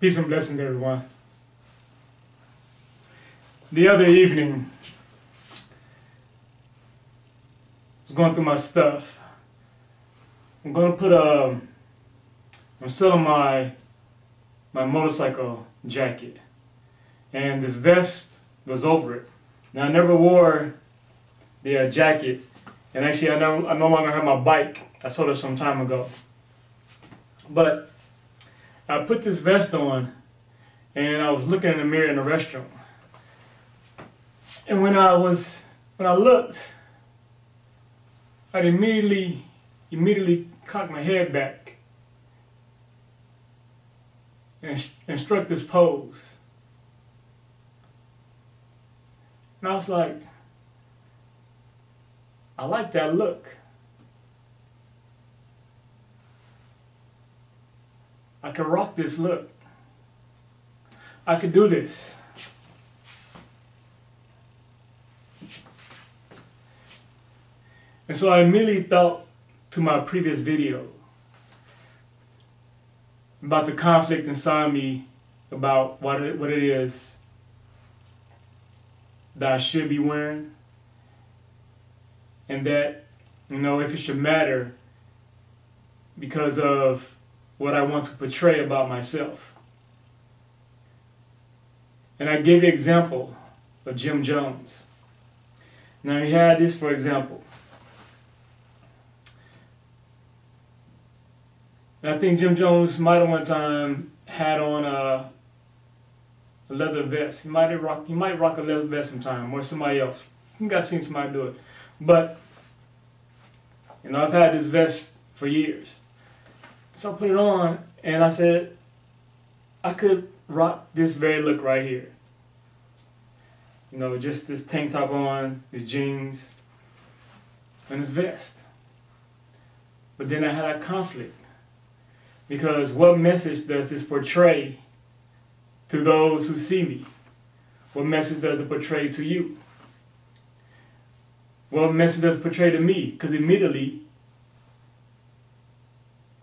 Peace and blessings, everyone. The other evening, I was going through my stuff. I'm going to put I'm selling my motorcycle jacket, and this vest was over it. Now, I never wore the jacket, and actually I no longer have my bike. I sold it some time ago. But I put this vest on, and I was looking in the mirror in the restroom. And when I looked, I'd immediately cocked my head back and struck this pose. And I was like, I like that look. I could rock this look. I could do this. And so I immediately thought to my previous video about the conflict inside me about what it is that I should be wearing, and that, you know, if it should matter because of what I want to portray about myself. And I gave you an example of Jim Jones. Now, he had this, for example. And I think Jim Jones might have one time had on a leather vest. He might rock a leather vest sometime, or somebody else. I think I've seen somebody do it. But, you know, I've had this vest for years. So I put it on, and I said, I could rock this very look right here. You know, just this tank top on, these jeans, and this vest. But then I had a conflict. Because what message does this portray to those who see me? What message does it portray to you? What message does it portray to me? Because immediately,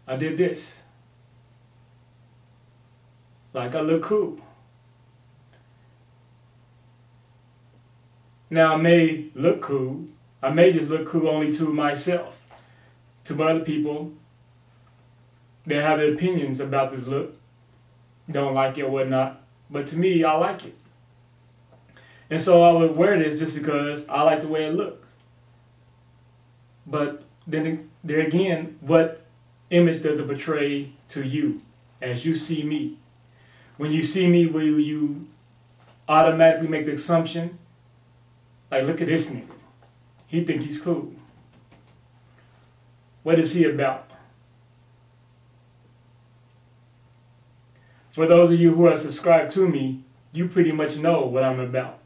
I did this. Like, I look cool. Now, I may look cool. I may just look cool only to myself. To other people, they have their opinions about this look, don't like it or whatnot. But to me, I like it. And so I would wear this just because I like the way it looks. But then there again, what image does it portray to you as you see me? When you see me, will you automatically make the assumption, like, look at this nigga. He think he's cool. What is he about? For those of you who are subscribed to me, you pretty much know what I'm about.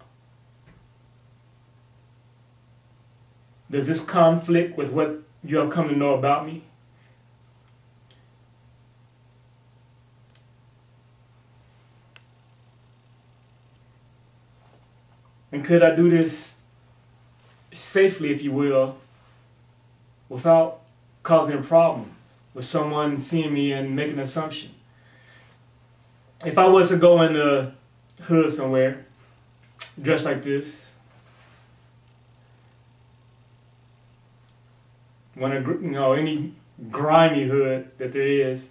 Does this conflict with what you have come to know about me? And could I do this safely, if you will, without causing a problem with someone seeing me and making an assumption? If I was to go in the hood somewhere, dressed like this, any grimy hood that there is,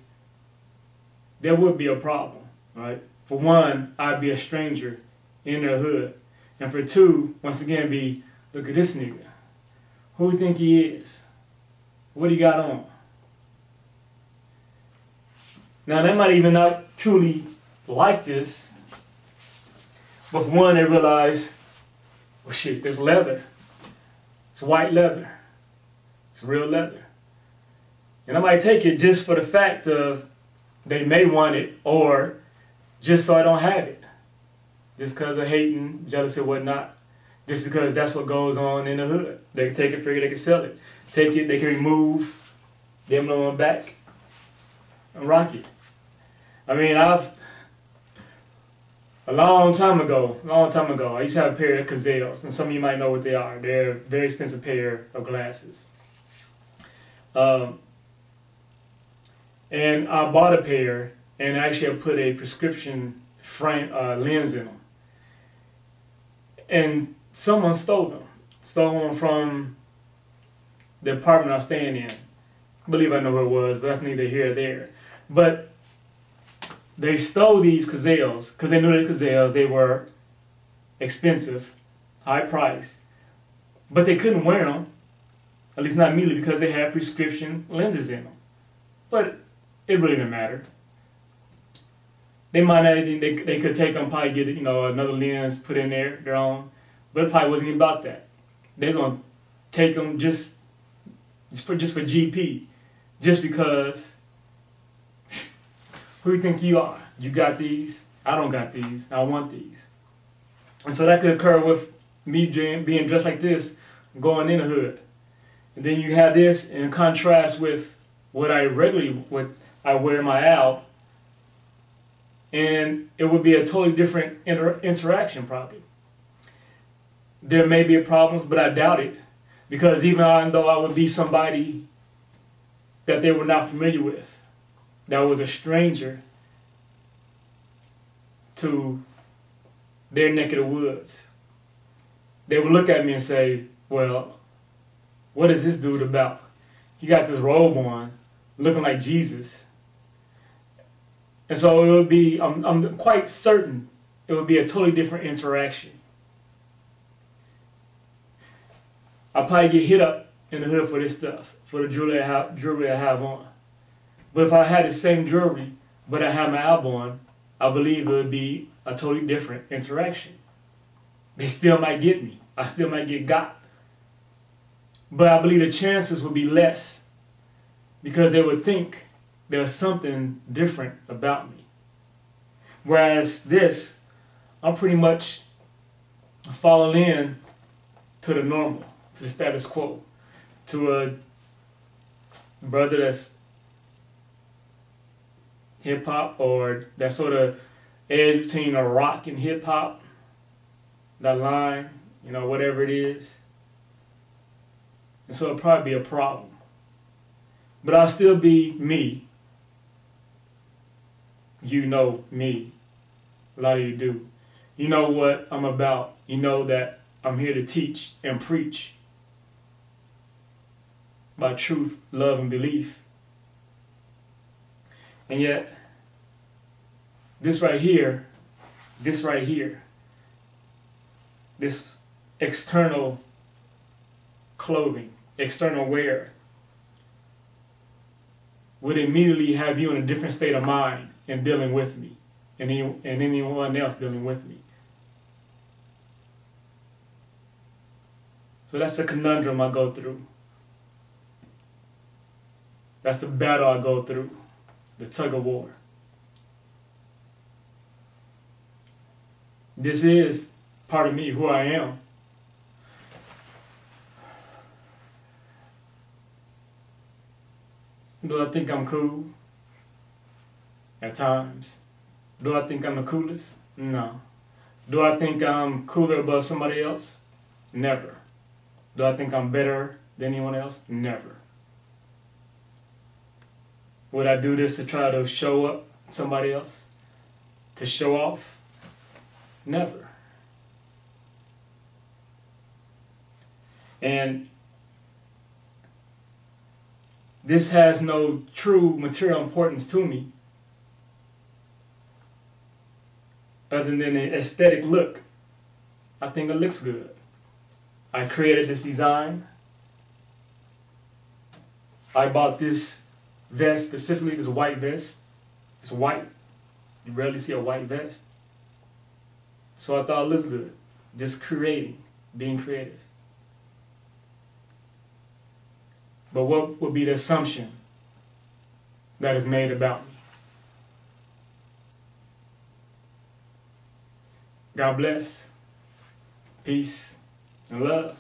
there would be a problem, right? For one, I'd be a stranger in their hood. And for two, once again, look at this nigga. Who do you think he is? What he got on? Now, they might even not truly like this, but for one, they realize, oh shit, it's leather. It's white leather. It's real leather. And I might take it just for the fact of they may want it, or just so I don't have it. Just because of hating, jealousy, or whatnot. Just because that's what goes on in the hood. They can take it, figure they can sell it. Take it, they can remove the emblem on the back and rock it. I mean, a long time ago, I used to have a pair of Cazales, and some of you might know what they are. They're a very expensive pair of glasses. And I bought a pair and actually I put a prescription frame lens in them. And someone stole them. Stole them from the apartment I was staying in. I believe I know who it was, but that's neither here or there. But they stole these Cazales because they knew they were Cazales. They were expensive, high priced, but they couldn't wear them, at least not immediately, because they had prescription lenses in them. But it really didn't matter. They might not even, they could take them, probably get another lens put in there, their own, but it probably wasn't even about that. They're gonna take them just for GP, just because. Who do you think you are? You got these? I don't got these. I want these. And so that could occur with me being dressed like this, going in the hood. And then you have this in contrast with what I wear in my album. And it would be a totally different interaction probably. There may be problems, but I doubt it. Because even though I would be somebody that they were not familiar with, that was a stranger to their neck of the woods, they would look at me and say, well, what is this dude about? He got this robe on, looking like Jesus. And so it would be, I'm quite certain it would be a totally different interaction. I'll probably get hit up in the hood for this stuff, for the jewelry I have on. But if I had the same jewelry, but I had my album on, I believe it would be a totally different interaction. They still might get me. I still might get got. But I believe the chances would be less because they would think there's something different about me. Whereas this, I'm pretty much falling in to the normal, to the status quo, to a brother that's hip-hop, or that sort of edge between a rock and hip-hop, that line, whatever it is. And so it'll probably be a problem. But I'll still be me. You know me. A lot of you do. You know what I'm about. You know that I'm here to teach and preach by truth, love, and belief. And yet, this right here, this external clothing, external wear, would immediately have you in a different state of mind in dealing with me and anyone else dealing with me. So that's the conundrum I go through. That's the battle I go through, the tug of war. This is part of me, who I am. Do I think I'm cool? At times. Do I think I'm the coolest? No. Do I think I'm cooler above somebody else? Never. Do I think I'm better than anyone else? Never. Would I do this to try to show up somebody else? To show off? Never. And this has no true material importance to me other than the aesthetic look. I think it looks good. I created this design. I bought this vest, specifically this white vest. It's white. You rarely see a white vest. So I thought it looks good. Just creating, being creative. But what would be the assumption that is made about me? God bless. Peace and love.